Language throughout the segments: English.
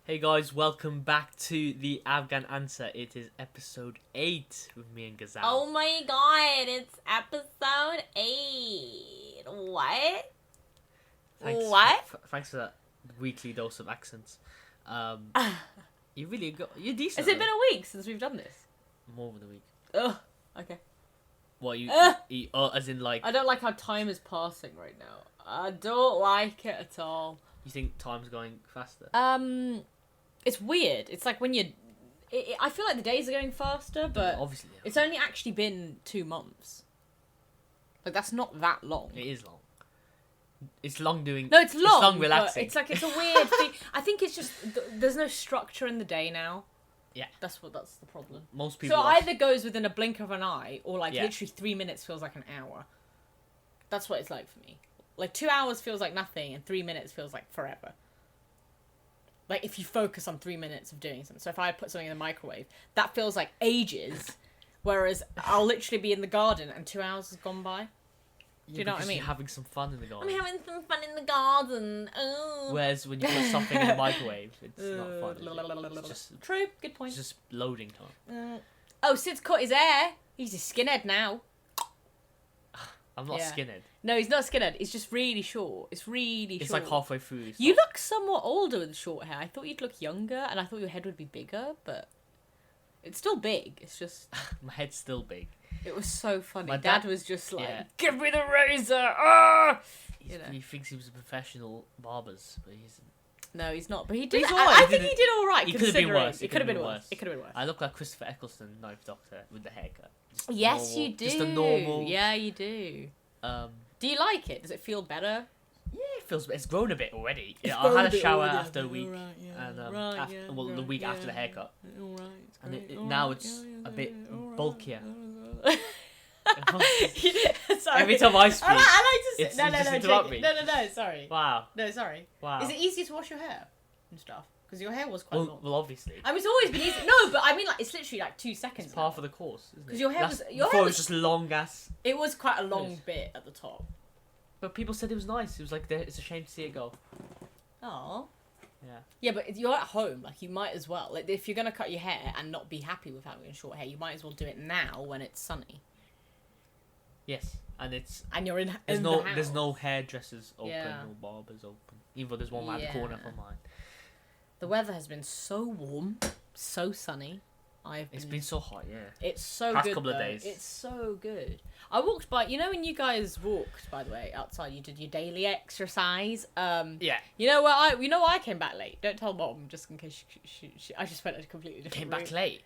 Hey guys, welcome back to the Afghan Answer. It is episode 8 with me and Gazal. Oh my god, it's episode 8. What? Thanks for that weekly dose of accents. You're decent. Has it been a week since we've done this? More than a week. Ugh, okay. What, as in like... I don't like how time is passing right now. I don't like it at all. You think time's going faster? It's weird. It's like when I feel like the days are going faster, but obviously it's only actually been 2 months. Like, that's not that long. It is long. It's long doing... No, it's long. It's long relaxing. It's like, it's a weird thing. I think it's just, there's no structure in the day now. Yeah. That's the problem. Most people... So either goes within a blink of an eye, or like literally 3 minutes feels like an hour. That's what it's like for me. Like 2 hours feels like nothing, and 3 minutes feels like forever. Like if you focus on 3 minutes of doing something. So if I put something in the microwave, that feels like ages. Whereas I'll literally be in the garden and 2 hours has gone by. Do you know what I mean? You're having some fun in the garden. I'm having some fun in the garden. Oh. Whereas when you put something in the microwave, it's not fun. It's just, True, good point. it's just loading time. Oh, Sid's cut his hair. He's a skinhead now. I'm not skinhead. No, he's not skinhead. It's just really short. It's really short. It's like halfway through. You look somewhat older with short hair. I thought you'd look younger, and I thought your head would be bigger, but it's still big. It's just... My head's still big. It was so funny. My Dad dad was just like, yeah. give me the razor! Ah! He thinks he was a professional barbers, but he's... No, he's not. But he did. He's I alright, think he did all right. He could have been worse. It could have been worse. It could have been worse. I look like Christopher Eccleston, Knife Doctor, with the haircut. Yes, normal, you do. Just a normal... Yeah, you do. Do you like it? Does it feel better? Yeah, it feels... It's grown a bit already. It's I had a shower already. after a week. Right, yeah. And Right, the week after the haircut. Right, And now it's a bit bulkier. Sorry. Every time I speak, I like to you just interrupt me. No, sorry. Wow. No, sorry. Wow. Is it easier to wash your hair and stuff? Because your hair was quite long. Well, obviously. I mean, it's always been easy. No, but I mean, like, it's literally like 2 seconds. It's part of the course, isn't it? Because your hair was... Before it was just long ass... It was quite a long bit at the top. But people said it was nice. It was like, it's a shame to see it go. Oh. Yeah. Yeah, but if you're at home, like, you might as well. Like, if you're going to cut your hair and not be happy with having short hair, you might as well do it now when it's sunny. Yes, and it's... And you're in There's the no house. There's no hairdressers open, Yeah. no barbers open. Even though there's one around the corner from mine. The weather has been so warm, so sunny. It's been so hot, yeah. It's so Past good, couple of though. days. It's so good. I walked by... You know when you guys walked, by the way, outside, you did your daily exercise? Yeah. You know why I came back late? Don't tell Mom, just in case I just went a completely different Came route. back late?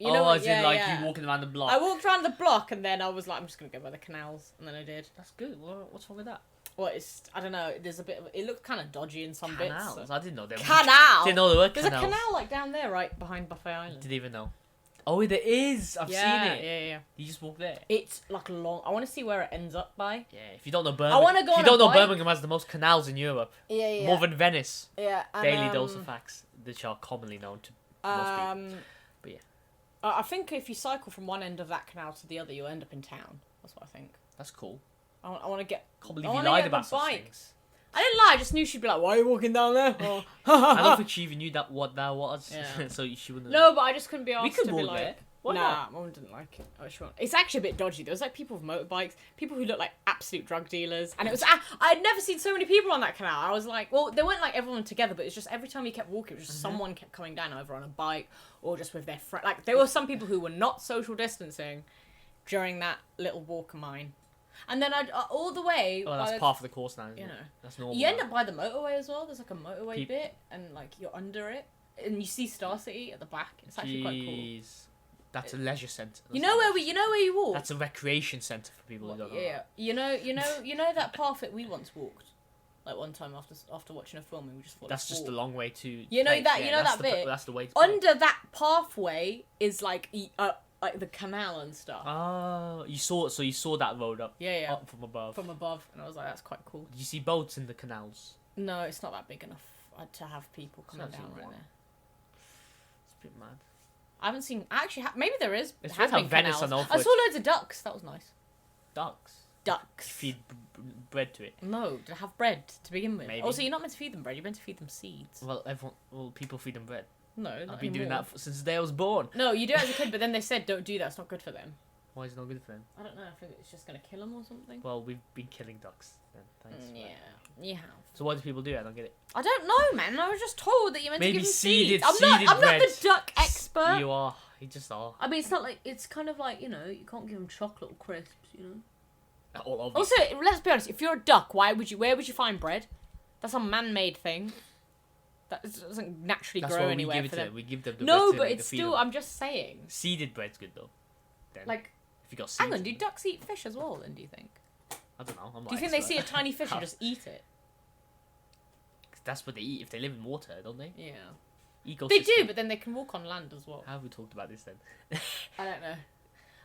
You know what? as in, you walking around the block? I walked around the block and then I was like, I'm just going to go by the canals. And then I did. That's good. What's wrong with that? Well, I don't know. There's a bit of... It looked kind of dodgy in some Canals? bits. I didn't know there were... Canal! Didn't know there were There's canals. a canal, like, down there, right behind Buffet Island. Didn't even know. Oh, there is! I've seen it. Yeah. You just walk there. It's, like, long... I want to see where it ends up by. Yeah, if you don't know Birmingham... I want to go If on you don't a know bike. Birmingham has the most canals in Europe. Yeah. More than Venice. Yeah. And, Daily dose of facts, which are commonly known to most people. But yeah. I think if you cycle from one end of that canal to the other, you'll end up in town. That's what I think. That's cool. I want to get... Can't believe you lied about such bike. things. I didn't lie, I just knew she'd be like, why are you walking down there? Oh. I don't think she even knew what that was. Yeah. So she wouldn't... No, but I just couldn't be asked We could to be walk like... there. Why nah, not? Mum didn't like it. Oh, she won't. It's actually a bit dodgy. There was like people with motorbikes, people who look like absolute drug dealers, and it was... I'd never seen so many people on that canal. I was like, well, they weren't like everyone together, but it's just every time you kept walking, it was just someone kept coming down, either on a bike or just with their friend. Like, there were some people who were not social distancing during that little walk of mine. And then I'd all the way... Oh, that's part of the course now, isn't it? That's normal. You end up by the motorway as well. There's like a motorway bit, and like you're under it, and you see Star City at the back. It's actually quite cool. That's a leisure centre. You know where you walk? That's a recreation centre for people who don't know. Yeah. You know that path that we once walked, like one time after watching a film, and we just thought. That's just a long way to. You know place. that. Yeah, You know that's that bit. That's the way. To under that pathway is like the canal and stuff. Oh, you saw that road up. Yeah. Up from above. From above, and I was like, that's quite cool. Did you see boats in the canals? No, it's not that big enough to have people coming down right there. It's a bit mad. I haven't seen. Actually, maybe there is. It's has weird how been Venice canals. and all I saw loads of ducks. That was nice. Ducks. ducks. feed bread to it. No, to have bread to begin with. Maybe. Also, you're not meant to feed them bread. You're meant to feed them seeds. Well, people feed them bread. No, not I've been doing anymore. that since the day I was born. No, you do it as a kid, but then they said don't do that. It's not good for them. Why is it not good for them? I don't know. I think it's just gonna kill them or something. Well, we've been killing ducks. Then. Thanks. Yeah, you have. So why do people do it? I don't get it. I don't know, man. I was just told that you're meant Maybe to give them seeded- seeds. I'm not bread. the duck expert. You are. You just are. I mean, it's not like it's kind of like, you know, you can't give them chocolate or crisps, you know. All obvious. Also, let's be honest. If you're a duck, where would you find bread? That's a man-made thing. That doesn't naturally That's grow why anywhere we give for it to them. them. We give them the No, bread but to it's feed still. them. I'm just saying. Seeded bread's good though. Then. Like, if you got seeds. hang on. in Do it. ducks eat fish as well? Then do you think? I don't know. I'm not Do you think they expert. see a tiny fish and just eat it? That's what they eat if they live in water, don't they? Yeah. Ecosystem. They do, but then they can walk on land as well. How have we talked about this then? I don't know.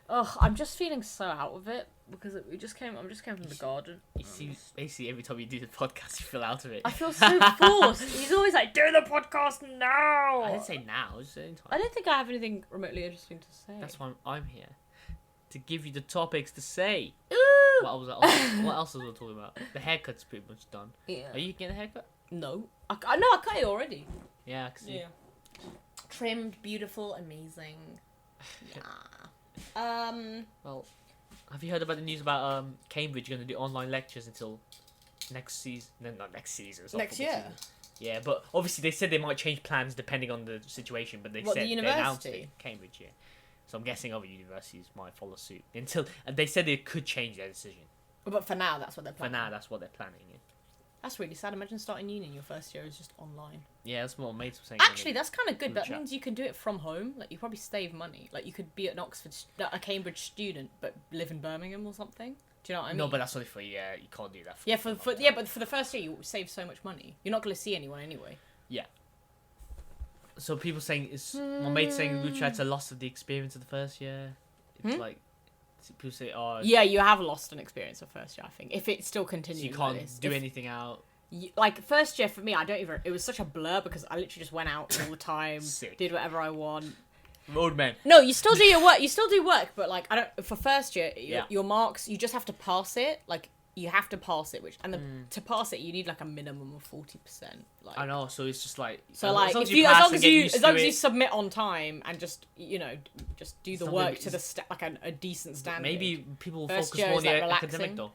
Ugh, I'm just feeling so out of it because I'm just came from the garden. You see, basically every time you do the podcast, you feel out of it. I feel so forced. He's always like, do the podcast now. I didn't say now. Just any time. I don't think I have anything remotely interesting to say. That's why I'm here to give you the topics to say. Ooh. What else was I talking about? The haircut's pretty much done. Yeah. Are you getting a haircut? No. I cut it already. Yeah, I can see. Trimmed, beautiful, amazing. Yeah. Well, have you heard about the news about Cambridge going to do online lectures until next season? No, not next season. It's not Next football year? season. Yeah, but obviously they said they might change plans depending on the situation. But they What, the said they announced university? it. Cambridge, yeah. So I'm guessing other universities might follow suit until. And they said they could change their decision. But for now, that's what they're For planning. now, that's what they're planning. Yeah, That's really sad. Imagine starting uni and your first year is just online. yeah, that's what my mates were saying. Actually, that's kind of good. Group That chat. means you can do it from home. Like, you probably save money. Like, you could be an a Cambridge student, but live in Birmingham or something. Do you know what I mean? No, but that's only for you can't do that. yeah, but for the first year, you save so much money. You're not going to see anyone anyway. So people saying my mate saying group chat's a loss of the experience of the first year. It's like people say, oh, Yeah, you have lost an experience of first year, I think. If it still so continues, you can't like this. do anything out. Like, first year for me, it was such a blur because I literally just went out all the time, Sick. did whatever I want. Roadman. No, you still do your work. You still do work, but like, for first year, Yeah. your marks, you just have to pass it. Like, you have to pass it, to pass it, you need like a minimum of 40%. Like, I know, so it's just like so as like, long as pass long and as get you used as to long as you it, submit on time and just just do the Something work that to the is- like a decent standard. maybe people will First focus year more on is, the like, academic relaxing. though.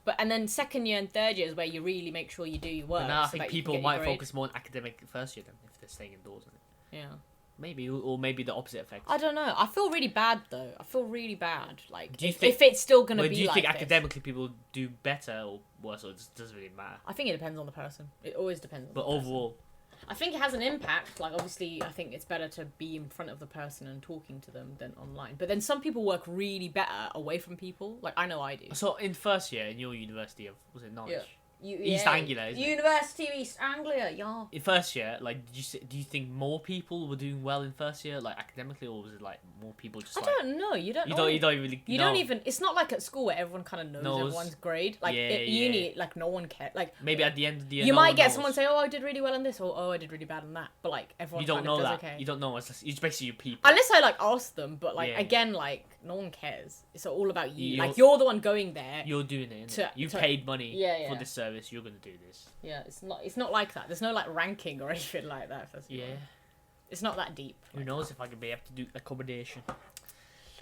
But and then second year and third year is where you really make sure you do your work. But now I so think that you can people get your might grade. focus more on academic first year then if they're staying indoors. Yeah. Maybe, or maybe the opposite effect. I don't know. I feel really bad though. I feel really bad. Like, Do you if, think- if it's still gonna But be do you like think this. academically people do better or worse, or it just doesn't really matter? I think it depends on the person. It always depends on But the person. overall, I think it has an impact. Like, obviously, I think it's better to be in front of the person and talking to them than online. But then some people work really better away from people. Like, I know I do. so in first year in your university of was it Norwich? East Yeah. Anglia, isn't it? University of East Anglia, yeah. In first year, like, do you think more people were doing well in first year, like academically, or was it like more people just? I like, don't know. You don't. You know. don't really. You know. don't even. It's not like at school where everyone kind of knows Knows. everyone's grade. Like Yeah, at uni, like no one cares. Like Maybe at the end of the year, you no might one get knows. someone say, "Oh, I did really well in this," or "Oh, I did really bad in that." But like everyone, You don't kind know of that. does okay. You don't know. It's basically your people. Unless I like ask them, but like Yeah. again, like no one cares. It's all about you. You're- Like you're the one going there. You're doing it. To- You to- paid money Yeah, for yeah. this service. You're gonna do this. Yeah, it's not like that. There's no like ranking or anything like that. Yeah. It's not that deep. Who knows if I could be able to do accommodation?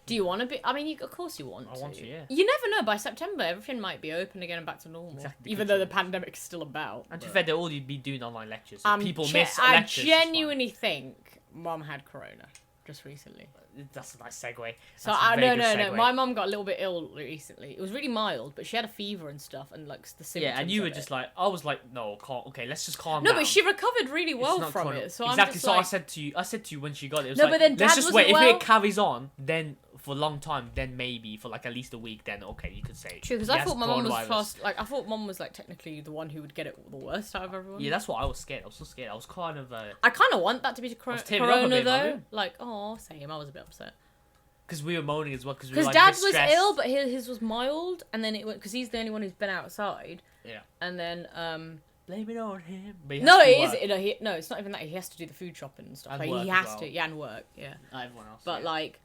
Do you want to be? I mean, of course you want I to. want to, yeah. You never know. By September, everything might be open again and back to normal. Exactly, Even good though the to- pandemic's still about. And to be but- fair, they'll all be doing online lectures. So people miss I lectures. it's fine. genuinely think Mum had corona just recently. That's a nice segue. So That's a very no. good segue. My mum got a little bit ill recently. It was really mild, but she had a fever and stuff, and like the symptoms. Yeah, and you of were it. just like, I was like, no, can't. Okay, let's just calm No, down. but she recovered really It's well not from corona. it. So exactly. I'm just so like, I said to you when she got it. It was No, like, but then let's Dad just wait. wasn't If well. it carries on, then for a long time, then maybe for like at least a week, then okay, you could say. true, because he I has thought my mum was coronavirus. fast. Like I thought mum was like technically the one who would get it the worst out of everyone. Yeah, that's what I was scared. I was so scared. I was kind of I kind of want that to be was tearing up a corona bit, though. wasn't Like, oh, same. I was a bit upset. because we were moaning as well because Because were like, Dad a bit was stressed. ill, but his was mild, and then it went because he's the only one who's been outside. Yeah. And then Blame it on him. But he no, has to it work. is. No, it's not even that. He has to do the food shopping and stuff. And Like, work he as has well. to, yeah, and work, yeah. Not everyone else. But yeah. like,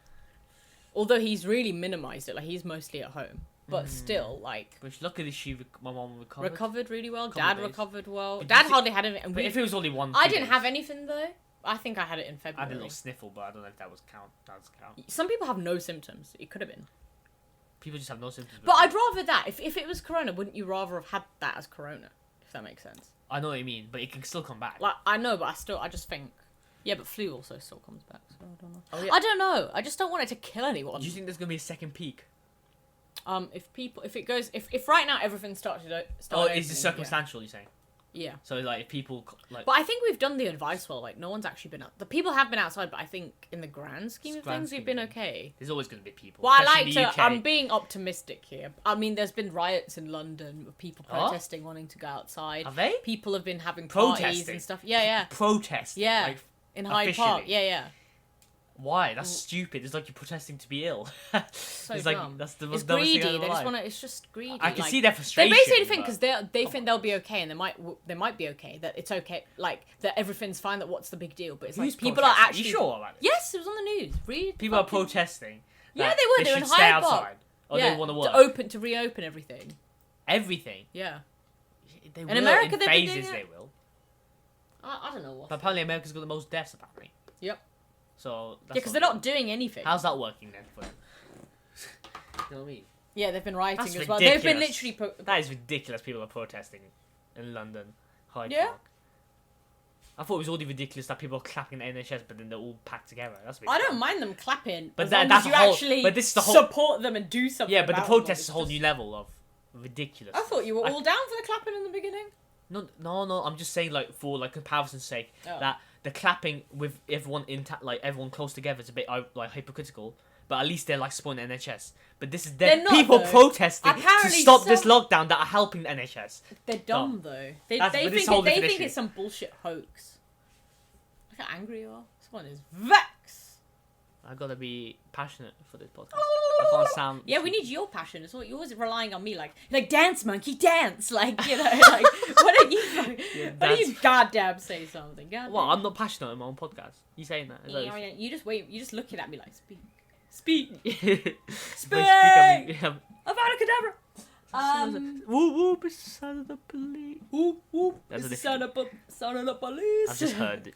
although he's really minimized it, like he's mostly at home. but still, like, But luckily, my mom recovered. recovered really well. Couple Dad days. recovered well. But Dad you hardly had it. And But if it was only one, I 2 didn't days, have anything though. I think I had it in I had February. a little sniffle, but I don't know if that was count. Does count? Some people have no symptoms. It could have been. People just have no symptoms. But I'd rather that. If it was corona, wouldn't you rather have had that as corona? If that makes sense. I know what you mean, but it can still come back. Like, I know, but I just think. Yeah, but flu also still comes back, so I don't know. Oh, yeah. I don't know. I just don't want it to kill anyone. Do you think there's gonna be a second peak? If right now everything started. Oh, is it circumstantial? You're saying? Yeah. So like, if people like. But I think we've done the advice well. Like, no one's actually been out. The people have been outside, but I think in the grand scheme of things, we've been okay. There's always gonna be people. Well, I especially like in to. the UK. I'm being optimistic here. I mean, there's been riots in London with people Oh? protesting, wanting to go outside. Have they? People have been having parties Protesting? and stuff. Yeah. Protesting. Yeah. Like, In Hyde Park. officially? Yeah. why? That's stupid. It's like you're protesting to be ill. So it's like dumb. that's the It's most dumbest thing greedy. I've ever They just liked. want to. It's just greedy. I can like, see their they frustration. basically think but- because they think they'll be okay, and they might be okay. That it's okay. Like that everything's fine. That what's the big deal? But it's Who's like people are protesting? actually. You sure about it? Yes, it was on the news. Read. People are fucking- protesting. Yeah, that they were. They were should in stay Hyde Park. outside. Or they want to work. To reopen everything. Everything. Yeah. They In will, America, in they've been phases, doing they it. will. I don't know what. But apparently, America's got the most deaths. Apparently. Yep. So. Yeah, because they're not doing anything. How's that working then for them? You know what I mean? Yeah, they've been rioting That's as well. They've been ridiculous. literally. That is ridiculous. People are protesting in London, Hyde Yeah. Park. I thought it was already ridiculous that people are clapping at NHS, but then they're all packed together. That's a bit I don't dumb. mind them clapping, But as that- long that's as a you whole- actually but this is the whole- support them and do something. Yeah, but the about them. protest is It's a whole just- new level of ridiculous. I thought you were all down for the clapping in the beginning. No. I'm just saying, like, for like comparison's sake, Oh. that the clapping with everyone everyone close together is a bit like hypocritical. But at least they're like supporting the NHS. But this is They're not, people though. protesting to Apparently stop this some- lockdown that are helping the NHS. They're dumb though. They That's- but this think whole they different think issue. it's some bullshit hoax. Look how angry you are. This one is vex. I gotta be passionate for this podcast. I can't sound. Yeah, we need your passion. It's all you're always relying on me, like dance, monkey, dance. Like like what are you? Why don't you goddamn say something? Goddamn. Well, I'm not passionate on my own podcast. You saying that? Yeah, you just wait. You just looking at me like speak. Speak. Yeah. Avada Woo woo, it's the son of the police. Whoop whoop. That's It's a the son of the police. I've just heard. Yeah,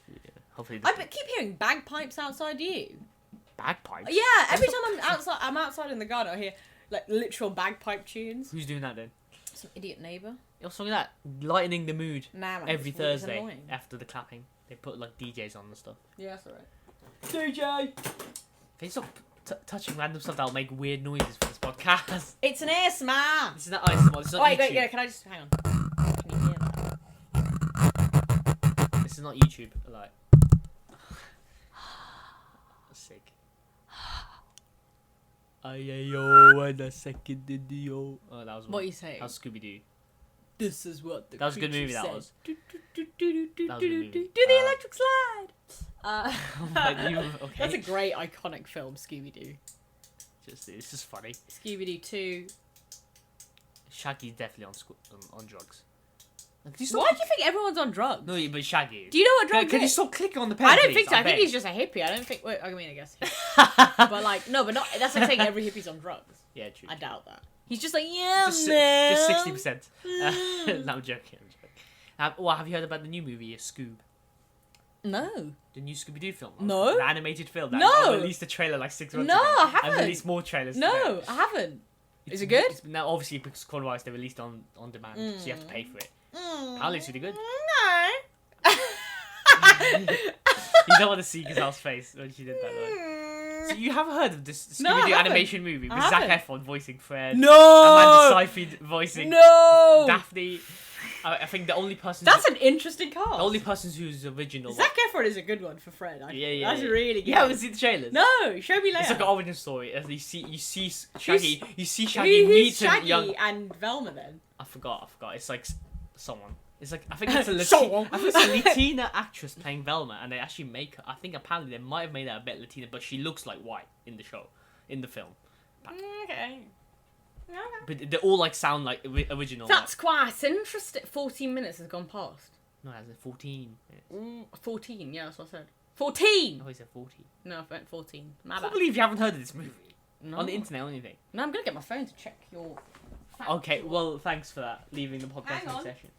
hopefully. I keep hearing bagpipes outside you. Bagpipes. Yeah, every time I'm outside in the garden, I hear like literal bagpipe tunes. Who's doing that then? Some idiot neighbour. You're something like that, lightening the mood Nah, man, every it's Thursday annoying. after the clapping. They put like DJs on and stuff. Yeah, that's alright. DJ. Can you stop touching random stuff that'll make weird noises for this podcast? It's an ASMR. This is not ASMR. This is not Wait, YouTube. yeah, can I just hang on? Can you hear that? This is not YouTube. Like. Sick. Ayo, and a second video. Oh, that was What you say? That was Scooby Doo. This is what the That was a good creature movie. That said. was. Do That was a good movie. the electric slide. But you- okay. That's a great iconic film, Scooby Doo. It's just funny. Scooby Doo 2. Shaggy's definitely on drugs. Like, Why do you think everyone's on drugs? No, but Shaggy. Do you know what drugs Can you is? stop clicking on the pen? I don't please? think so. I think beg? he's just a hippie. I don't think. Wait, I mean, I guess. But like, no, but not. That's like saying every hippie's on drugs. Yeah, true. I doubt that. He's just like, yeah, Just man. 60%. No, I'm joking. Well, have you heard about the new movie, Scoob? No. The new Scooby Doo film? No. The animated film. That No. released a trailer like 6 months No, ago. I haven't. And released more trailers. No, today. I haven't. Is it good? Now, obviously, because coronavirus, they released on demand, so you have to pay for it. Apparently, it's really good. No. You don't want to see Gazelle's face when she did that, though. So you haven't heard of this No, I Scooby Doo haven't. animation movie with I Zac haven't. Efron voicing Fred, No. Amanda Seyfried voicing No. Daphne. I think the only person. That's an interesting cast. the only person who's original. Zac Efron is a good one for Fred. Yeah. That's really good. You haven't seen the trailers. No, show me later. It's like an origin story. As you see Shaggy. You see Shaggy Who's meet Shaggy young. and Velma then? I forgot. It's like someone. It's like I think it's a Someone. I think it's a Latina actress playing Velma, and they actually make her. I think apparently they might have made her a bit Latina, but she looks like white in the show, in the film. Okay. But they all like sound like original. That's quite interesting. 14 minutes has gone past. No, that's 14 minutes. 14, yeah, that's what I said. 14! I thought you said 40. No, I meant 14. My I bad. can't believe you haven't heard of this movie. No. On the internet or anything? No, I'm gonna get my phone to check your. Okay, well, thanks for that. Leaving the Hang podcast on. session.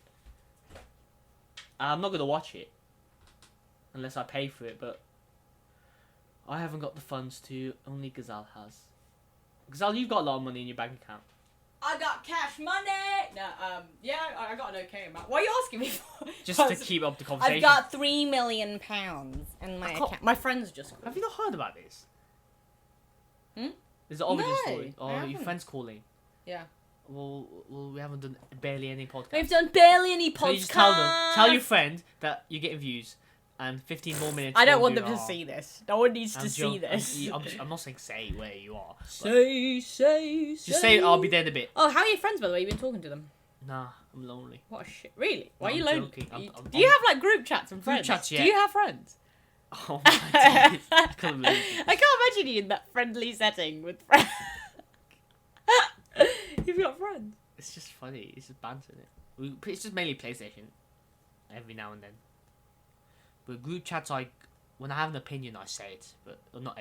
I'm not gonna watch it unless I pay for it, but I haven't got the funds to. Only Gazal has. Gazal, you've got a lot of money in your bank account. I got cash money. No, yeah, I got an okay amount. What are you asking me for? Just to keep up the conversation. I've got £3 million in my account. My friends just. Have you not heard about this? Hmm? Is the origin No, story? I Oh, your haven't. friend's calling. Yeah. Well, we haven't done barely any podcasts. We've done barely any podcasts. So you just tell your friend that you're getting views, and 15 more minutes. I don't won't want do them to harm. see this. No one needs I'm to see joking. this. I'm not saying say where you are. Say. Just say I'll be there in a bit. Oh, how are your friends, by the way? You've been talking to them. Nah, I'm lonely. What a shit. Really? Why No, are you I'm lonely? joking. Do you have like group chats and Group friends? chats, yeah. Do you have friends? Oh my days. I couldn't believe it. I can't imagine you in that friendly setting with friends. You've got friends. It's just funny. It's just banter, isn't it? It's just mainly PlayStation. Every now and then. But group chats, when I have an opinion, I say it. But not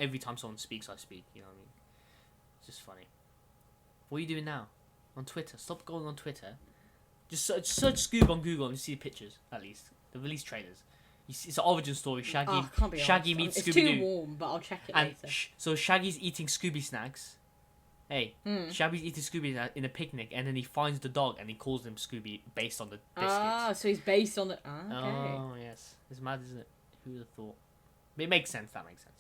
every time someone speaks, I speak. You know what I mean? It's just funny. What are you doing now? On Twitter. Stop going on Twitter. Just search Scoob on Google and see the pictures, at least. The release trailers. You see, it's an origin story. Shaggy meets It's Scooby-Doo. too warm, but I'll check it And later. so Shaggy's eating Scooby snacks. Hey, Hmm. Shaggy's eating Scooby in a picnic, and then he finds the dog, and he calls him Scooby based on the biscuits. Ah, so he's based on the. Ah, okay. Oh yes, it's mad, isn't it? Who would have thought? But it makes sense. That makes sense.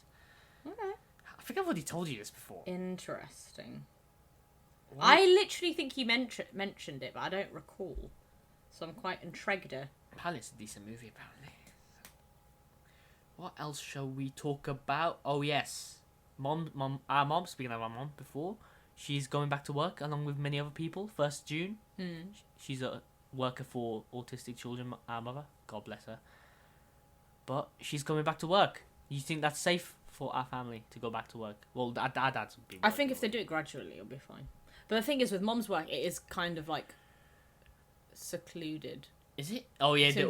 Okay. I think I've already told you this before. Interesting. What? I literally think you mentioned it, but I don't recall. So I'm quite intrigued. Apparently, it's a decent movie. Apparently. What else shall we talk about? Oh yes, our mom. Speaking of our mom, before she's going back to work along with many other people. 1st June. She's a worker for autistic children. Our mother, God bless her. But she's coming back to work. You think that's safe for our family to go back to work? Well, our dad's been. I think if they do it gradually, it'll be fine. But the thing is, with Mom's work, it is kind of like secluded. Is it? Oh yeah, It's in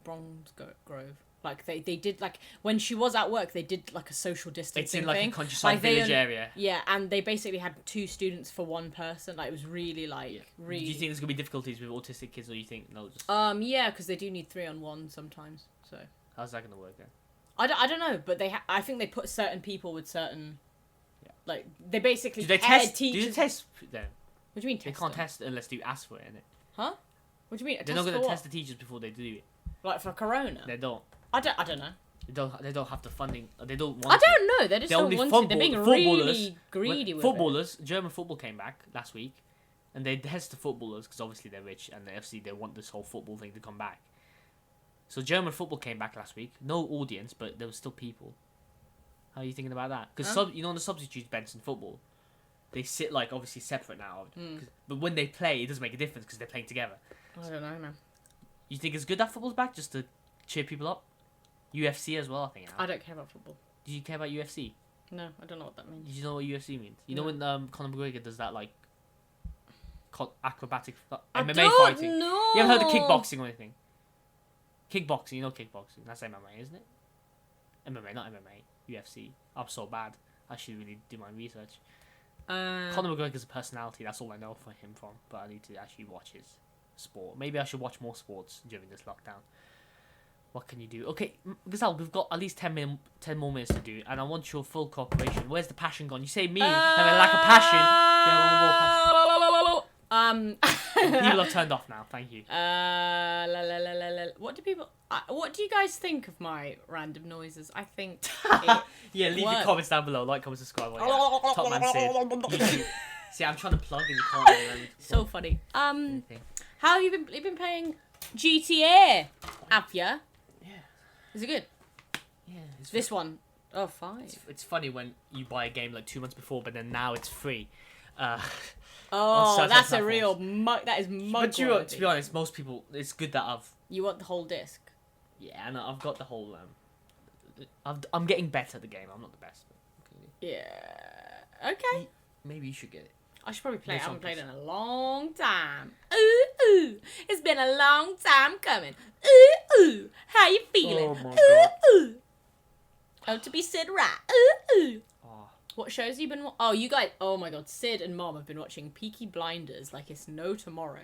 Bromsgrove. Like they did like when she was at work, they did like a social distancing It's in like thing. a countryside village area. Yeah, and they basically had 2 students for 1 person. Like it was really really. Do you think there's gonna be difficulties with autistic kids, or you think no? Just Yeah, because they do need 3-on-1 sometimes. So how's that gonna work then? I don't know, but I think they put certain people with certain. Yeah. Like they basically Do they paired test? teachers. Do they test them? What do you mean? They Test can't them? test unless you ask for it, innit? Huh? What do you mean? A They're test not gonna for test what? the teachers before they do it. Like for Corona. They don't. I don't know. They don't have the funding. They don't want. I don't know. They just They're don't only want to. They're being really greedy with it. Footballers, German football came back last week, and they test the footballers because obviously they're rich and they want this whole football thing to come back. So German football came back last week. No audience, but there was still people. How are you thinking about that? Because on the substitute bench in football, they sit like obviously separate now. But when they play, it doesn't make a difference because they're playing together. I don't know, man. You think it's good that football's back just to cheer people up? UFC as well, I think. I don't care about football. Do you care about UFC? No, I don't know what that means. Did you know what UFC means? You No. know when Conor McGregor does that like acrobatic I MMA don't fighting? know. You haven't heard of kickboxing or anything? Kickboxing, you know kickboxing. That's MMA, isn't it? MMA, not MMA. UFC. I'm so bad. I should really do my research. Conor McGregor's a personality. That's all I know for him from. But I need to actually watch his sport. Maybe I should watch more sports during this lockdown. What can you do? Okay, Gazelle, we've got at least 10 more minutes to do, and I want your full cooperation. Where's the passion gone? You say me having a lack of passion. People are turned off now. Thank you. What do you guys think of my random noises? I think. Yeah, leave your comments down below. Like, comment, subscribe. Top man said. See, I'm trying to plug and you can't really. So funny. How have you been? You've been playing GTA? Have ya? Yeah. Is it good? Yeah. This one. Oh, fine. It's funny when you buy a game like 2 months before, but then now it's free. Oh, that's a platforms. real mug. That is mug. But to be honest, most people, it's good that You want the whole disc? Yeah, and I've got the whole. I'm getting better at the game. I'm not the best. But Yeah. Okay. Maybe you should get it. I should probably play it. I Yes, haven't played it obviously. in a long time. Ooh. It's been a long time coming. Ooh. How you feeling? Oh my God. Ooh. Oh, to be said right. Ooh. Oh, What shows have you been? Oh, you guys! Oh my god, Sid and Mom have been watching Peaky Blinders like it's no tomorrow.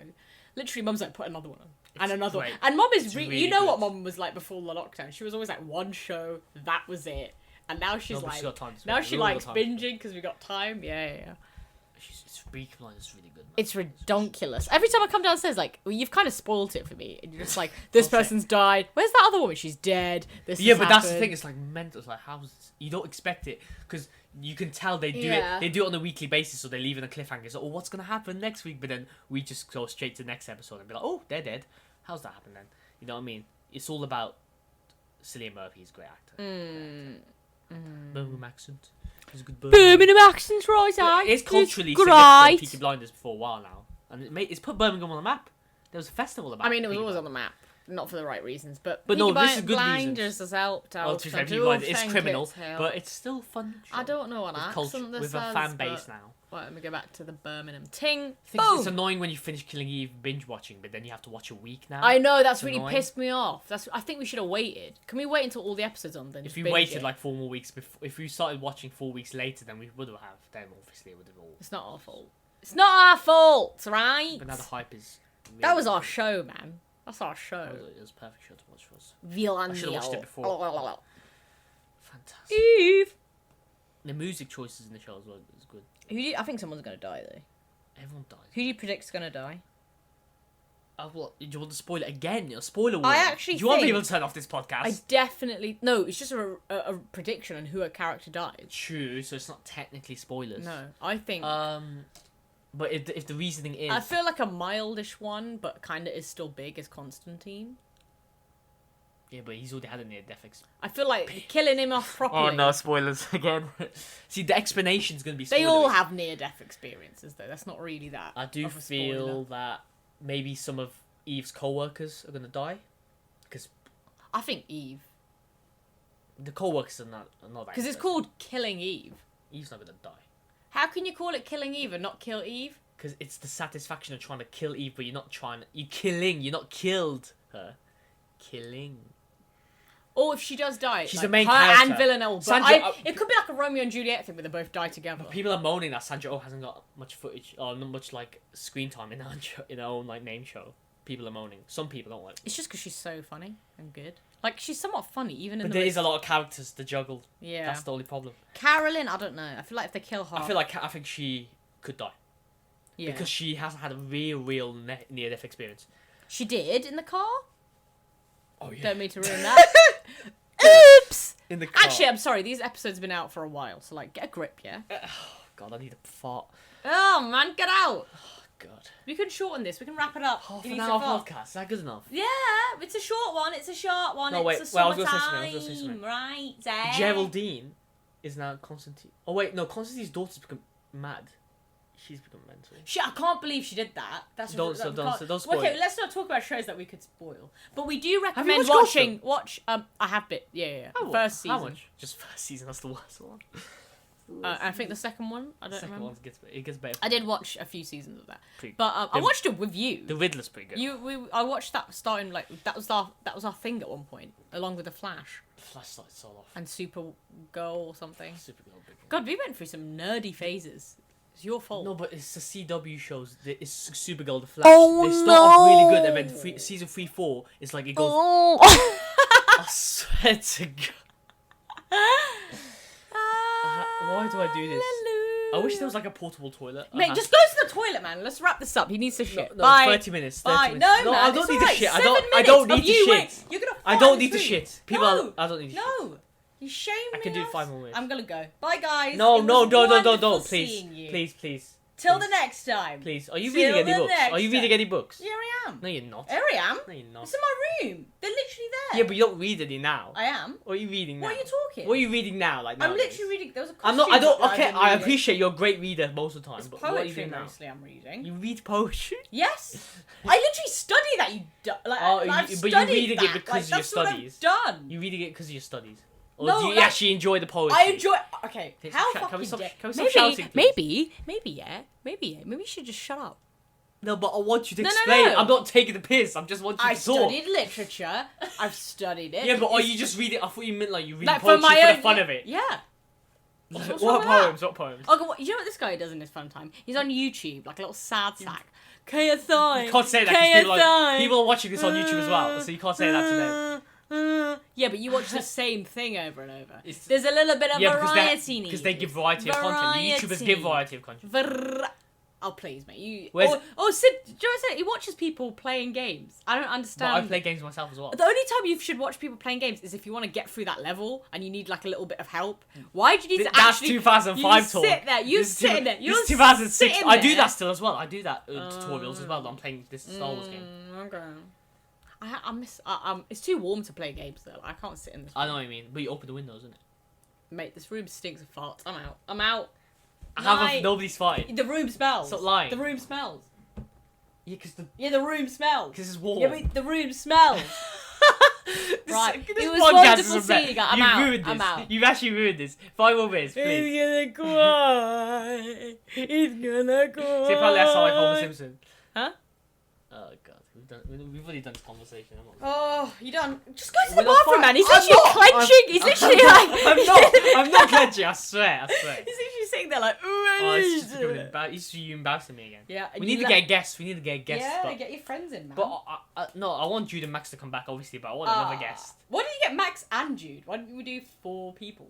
Literally, Mum's like, put another one on. And another one. And Mom is really you know good. what Mom was like before the lockdown. She was always like one show, that was it. And now she's like, now she likes binging because we got time. Yeah. Peaky Blinders is really good. Man. It's ridiculous. Every time I come downstairs, like, well, you've kind of spoiled it for me. And you're just like, this person's died. Where's that other woman? She's dead. This yeah, but that's the thing. It's like mental. It's like, how's this? You don't expect it because you can tell they do it. They do it on a weekly basis, so they leave in a cliffhanger. So, what's gonna happen next week? But then we just go straight to the next episode and be like, oh, they're dead. How's that happen then? You know what I mean? It's all about Cillian Murphy. He's a great actor. Birmingham accent. It's a good Birmingham accent, right? It's culturally significant. Peaky Blinders for a while now, and it's put Birmingham on the map. There was a festival about. I mean, it was always on the map, not for the right reasons, but no, this is good Blinders reasons. Has helped out. Well, Peaky Blinders is criminal, but it's still fun. I don't know what accent this with a fan base now. Right, let me go back to the Birmingham ting. It's annoying when you finish Killing Eve binge watching, but then you have to watch a week now. I know, that's really pissed me off. I think we should have waited. Can we wait until all the episodes on then? If we waited like 4 more weeks before, if we started watching 4 weeks later, then we would have. Then obviously it would have all. It's not our fault. It's not our fault, right? But now the hype is. Really that was our show, man. That's our show. It was a perfect show to watch for us. I should have watched it before. Fantastic. Eve. The music choices in the show as well is good. I think someone's gonna die though. Everyone dies. Who do you predict's gonna die? What? Do you want to spoil it again? Spoiler warning. I actually do you want people to turn off this podcast? I definitely no. It's just a prediction on who a character dies. True, so it's not technically spoilers. No, I think. But if the reasoning is, I feel like a mildish one, but kind of is still big, is Constantine. Yeah, but he's already had a near-death experience. I feel like killing him off properly. Oh no, spoilers again. See, the explanation's going to be spoilers. They all have near-death experiences, though. That's not really that. I do feel that maybe some of Eve's co-workers are going to die. Because I think Eve. The co-workers are not that. Because it's called Killing Eve. Eve's not going to die. How can you call it Killing Eve and not kill Eve? Because it's the satisfaction of trying to kill Eve, but you're not trying. You're killing. You're not killed her. Killing. Or if she does die, she's like, the main her character. and Villanelle. Sandra, it could be like a Romeo and Juliet thing where they both die together. But people are moaning that Sandra Oh hasn't got much footage or not much like screen time in her own like name show. People are moaning. Some people don't like it. It's just because she's so funny and good. Like she's somewhat funny even in. But there is a lot of characters to juggle. Yeah, that's the only problem. Carolyn, I don't know. I feel like if they kill her, I think she could die. Yeah, because she hasn't had a real near-death experience. She did in the car. Oh yeah. Don't mean to ruin that. Oops. In the car. Actually, I'm sorry. These episodes have been out for a while, so like, get a grip, yeah. Oh God, I need a fart. Oh man, get out. Oh God. We can shorten this. We can wrap it up. Half an hour podcast. Is that good enough? Yeah, it's a short one. It's a short one. No, wait. It's I was going to say something. Right, Geraldine is now Constantine. Oh wait, no. Constantine's daughter's become mad. She's become mental. I can't believe she did that. Don't spoil. Okay, let's not talk about shows that we could spoil. But we do recommend watching. I have bit. Yeah. First season. How much? Just first season. That's the worst one. I think the second one. I don't remember. It gets better. I did watch a few seasons of that, but I watched it with you. The Riddler's pretty good. I watched that starting like that was our thing at one point, along with the Flash. The Flash started so off. And Supergirl or something. Supergirl. God, we went through some nerdy phases. It's your fault. No, but it's the CW shows. It's Supergirl, the Flash. They start off really good, and then season 3, 4, it's like it goes. I swear to God. Why do I do this? I wish there was like a portable toilet. Mate, just go to the toilet, man. Let's wrap this up. He needs to shit. No, Bye. 30 minutes. 30 Bye. minutes. No, man, I don't need to shit. I don't need to shit. You're gonna I don't need to shit. I don't need to shit. No. You shame me. I can do 5 more minutes. I'm gonna go. Bye, guys. No, don't. Please. Till the next time. Please. Are you reading any books? Are you reading any books? Yeah, I am. No, you're not. Here I am. No, you're not. It's in my room. They're literally there. Yeah, but you don't read any now. I am. What are you reading now? What are you talking? What are you reading now? Like I'm literally reading. There was a I appreciate you're a great reader most of the time. It's but poetry what are you doing mostly I'm reading. You read poetry? Yes. I literally study that. But you're reading it because of your that's what studies. I've done. You're reading it because of your studies. Or No, do you actually enjoy the poetry? I enjoy. Okay. How Can fucking we stop Maybe shouting, please? Maybe you should just shut up. No, but I want you to explain. I'm not taking the piss. I'm just wanting you to talk. I studied literature. I've studied it. Yeah, but are you just reading? I thought you meant like you read like poetry for the own fun of it. Yeah. What's What wrong with that? poems? What poems? Okay, you know what this guy does in his fun time? He's on YouTube, like a little sad sack. KSI. You can't say that because people are watching this on YouTube as well, so you can't say that to them. Yeah, but you watch the same thing over and over. There's a little bit of variety because they give variety of content. The YouTubers give variety of content. Oh please, mate! Sid, do you know what I said? He watches people playing games. I don't understand. But I play games myself as well. The only time you should watch people playing games is if you want to get through that level and you need like a little bit of help. Why do you need to actually? That's 2005 talk. Sit there. You sit there. You're 2006. I do that still as well. I do that tutorials as well. I'm playing this Star Wars game. Okay. I miss. It's too warm to play games though. I can't sit in this room. I know what you mean, but you open the windows, isn't it? Mate, this room stinks of farts. I'm out. Nobody's fighting. The room smells. Stop lying. The room smells. Yeah, the room smells. Because it's warm. Yeah, but the room smells. Right. This It was podcast wonderful is seeing you. I'm out. I'm out. You've actually ruined this. 5 more minutes, please. He's gonna cry. He's gonna cry. Say probably that's like Homer Simpson. Huh? Oh god, we've already done this conversation. Oh, you done? Just go to the We're not bathroom, fine. man. He's I'm literally not. clenching. He's literally like. I'm not clenching. I swear. He's literally sitting there like. Oh, it's just he's you embarrassing me again. Yeah. We need to get a guest. Yeah, but, get your friends in, man. But no, I want Jude and Max to come back, obviously. But I want another guest. Why did you get Max and Jude? Why didn't we do 4 people?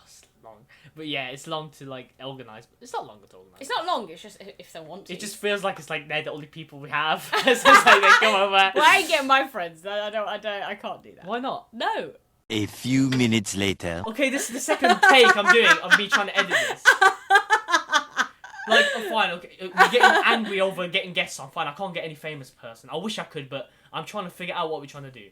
It's long, but yeah, it's long to like organize. But it's not long to organize. It's not long. It's just if they want to. It just feels like it's like they're the only people we have. So it's like they come over. Well, I ain't getting my friends. I can't do that. Why not? No. A few minutes later. Okay, this is the second take I'm doing of me trying to edit this. Like, I'm fine. Okay, we're getting angry over getting guests on. Fine, I can't get any famous person. I wish I could, but I'm trying to figure out what we're trying to do.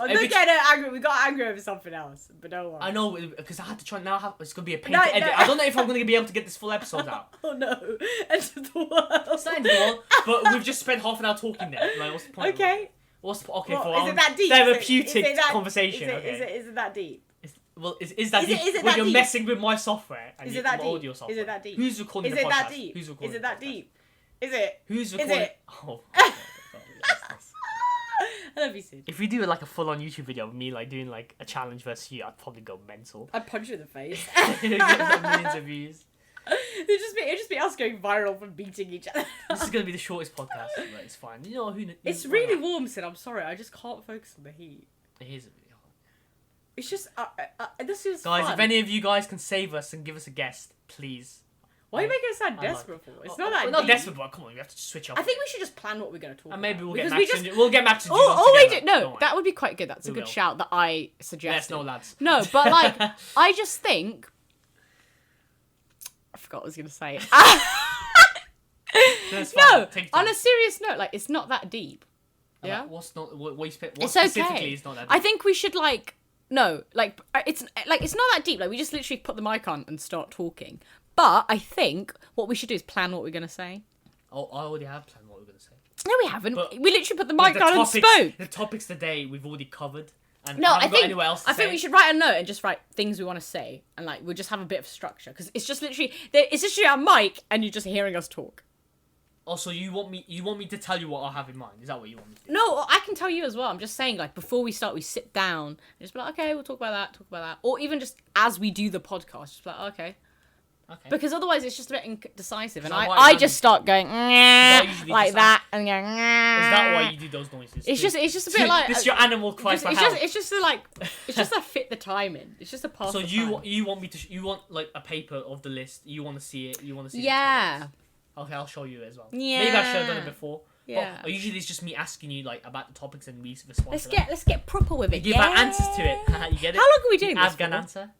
I'm not getting angry. We got angry over something else, but don't worry. I know, because I had to try now. It's gonna be a pain to edit. I don't know if I'm gonna be able to get this full episode out. Oh no! End of the world. It's not end of the world, but we've just spent half an hour talking there. Like, what's the point? Okay. Is it that deep? Therapeutic conversation. Is it that deep? Is that deep? When you're messing with my software and is it that deep? audio software. Is it that deep? Who's recording the podcast? Is it that deep? Who's recording? Is it that deep? Is it? Who's recording? Is it? Oh. I love you, Sid. If we do like a full-on YouTube video of me like doing like a challenge versus you, I'd probably go mental. I'd punch you in the face. Get millions of views. It'd just be us going viral for beating each other. This is gonna be the shortest podcast, but it's fine. You know who? It's really warm, Sid. I'm sorry. I just can't focus on the heat. It is really hot. It's just this is guys. fun. If any of you guys can save us and give us a guest, please. Why are you making us sound desperate for? It's not that we're deep. not desperate, but come on, we have to switch up. I think we should just plan what we're going to talk about. And maybe we'll because get Max and wait, no, that would be quite good. That's a good shout that I suggested. Yes, no, lads. No, but like, I just think... I forgot what I was going to say. No, on a serious note, like, it's not that deep. Yeah? What specifically okay. is not that deep? I think we should, like... No, like, it's not that deep. Like, we just literally put the mic on and start talking. But I think what we should do is plan what we're going to say. Oh, I already have planned what we're going to say. No, we haven't. But we literally put the mic on and spoke. The topics today we've already covered. And No, I think we should write a note and just write things we want to say. And like, we'll just have a bit of structure. Because it's just literally our mic and you're just hearing us talk. Also, you want me to tell you what I have in mind? Is that what you want me to do? No, I can tell you as well. I'm just saying, like, before we start, we sit down and just be like, okay, we'll talk about that. Or even just as we do the podcast, just be like, okay. Because otherwise it's just a bit indecisive. And I just start going, like that. And going, is that why you do those noises? It's just a bit like... This is your animal cry for help. It's just to fit the time in. It's just a pass. So you want me to... You want, like, a paper of the list. You want to see it. Yeah. Okay, I'll show you as well. Yeah. Maybe I should have done it before. Yeah. But usually it's just me asking you like about the topics and we respond. Let's get proper with it. Give our answers to it. You get it? How long are we doing this Afghan for? Answer.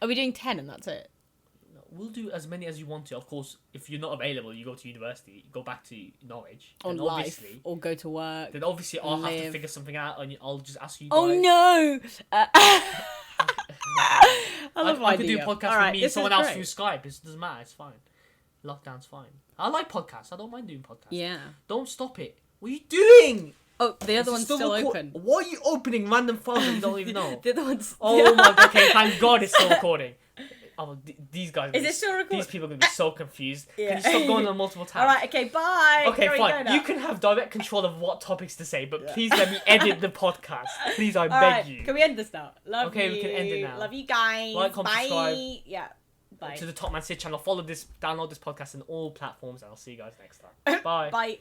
Are we doing 10 and that's it? We'll do as many as you want to. Of course, if you're not available, you go to university, you go back to Norwich. On life, or go to work. Then obviously I'll have to figure something out and I'll just ask you guys. Oh no! I could do a podcast with me and someone else through Skype. It doesn't matter, it's fine. Lockdown's fine. I like podcasts. I don't mind doing podcasts. Yeah. Don't stop it. What are you doing? Oh, the other one's still open. Why are you opening random files that you don't even know? The other one's... Oh my god, okay, thank God it's still recording. these guys. Is it still recording? These people are gonna be so confused. Yeah. Can you stop going on multiple tabs? All right. Okay. Bye. Okay, Go fine. now. You can have direct control of what topics to say, but please let me edit the podcast. Please, I All beg right. you. Can we end this now? Love Okay, you. we can end it now. Love you guys. Like, comment, Bye. subscribe. Yeah. Bye. To the Top Man Sid channel. Follow this, download this podcast on all platforms, and I'll see you guys next time. Bye. Bye.